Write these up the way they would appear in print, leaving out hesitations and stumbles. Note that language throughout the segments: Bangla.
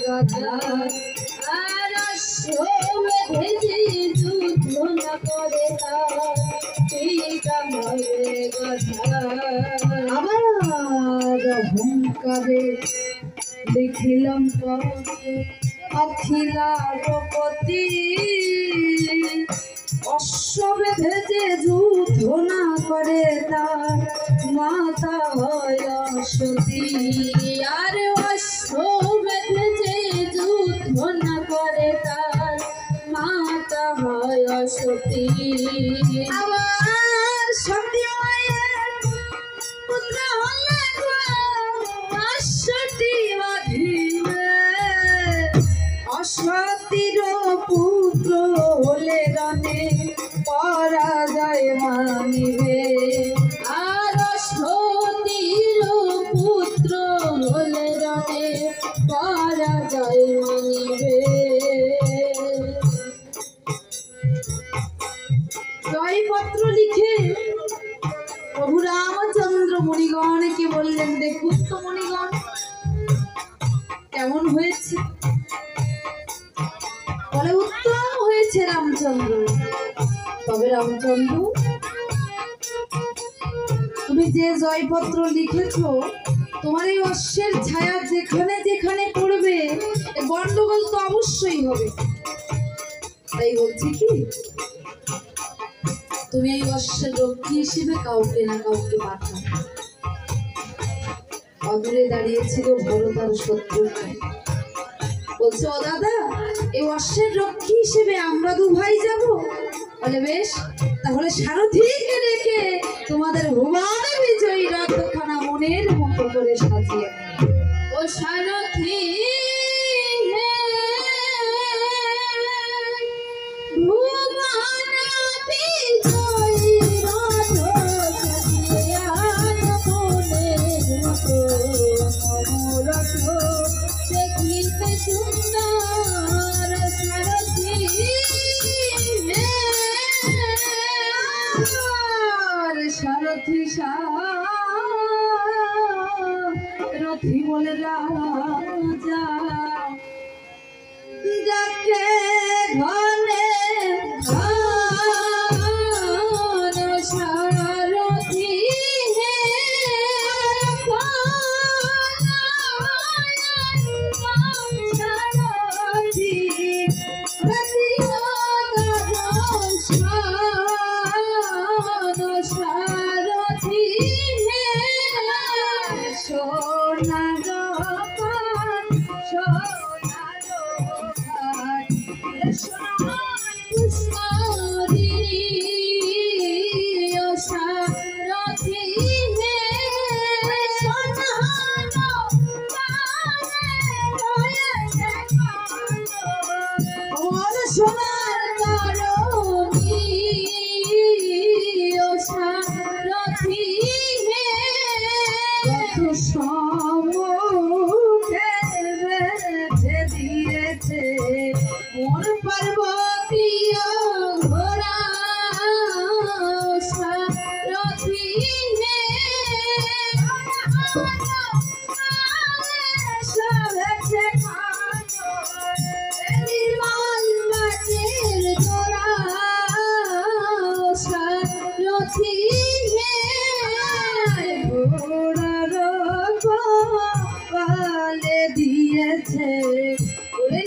গধা আর বেঁধে যুদ্ধ না করে গধা আবার হুঙ্কারে দেখিলাম অখিলাপতি অশ্ব বেঁধে যুদ্ধ না করে তার মাতা হয় সতী আর অশ্ব বেঁধে যুদ্ধ না করে তার মাতা হয় সতী আবার সতী পুত্র হলে সতী বাঁধিবে অসতীর পুত্র হলে রণে পরাজয় মানিবে আর সতীর পুত্র হলে রণে পরাজয় মানিবে জয়পত্র লিখে প্রভু রামচন্দ্র মুনিগণকে বললেন, দেখুন তো মুনিগণ কেমন হয়েছে? বলে উত্তম হয়েছে রামচন্দ্র। তবে রামচন্দ্র, তুমি যে জয়পত্র লিখেছ, তোমার এই অশ্বের ছায়া যেখানে যেখানে পড়বে গন্ডগোল তো অবশ্যই হবে। তাই বলছি কি, তুমি এই অশ্বের রক্ষী হিসেবে কাউকে না কাউকে পাঠাও। অদূরে দাঁড়িয়েছিল ভরত আর শত্রুঘ্ন। বলছে, ও দাদা, এই অশ্বের রক্ষী হিসেবে আমরা দু ভাই যাব? বলে বেশ, তাহলে সারথীকে রেখে তোমাদের ভুবন বিজয়ী রথখানা মনের মতো করে সাজিয়ে ও সারথী সারথী সারথী বলে রাজা যাকে ঘরে সারথী দিয়েছে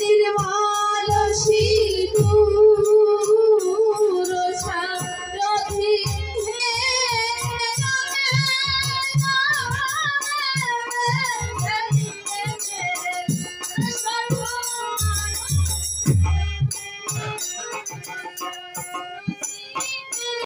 নির্মল সিঁদুর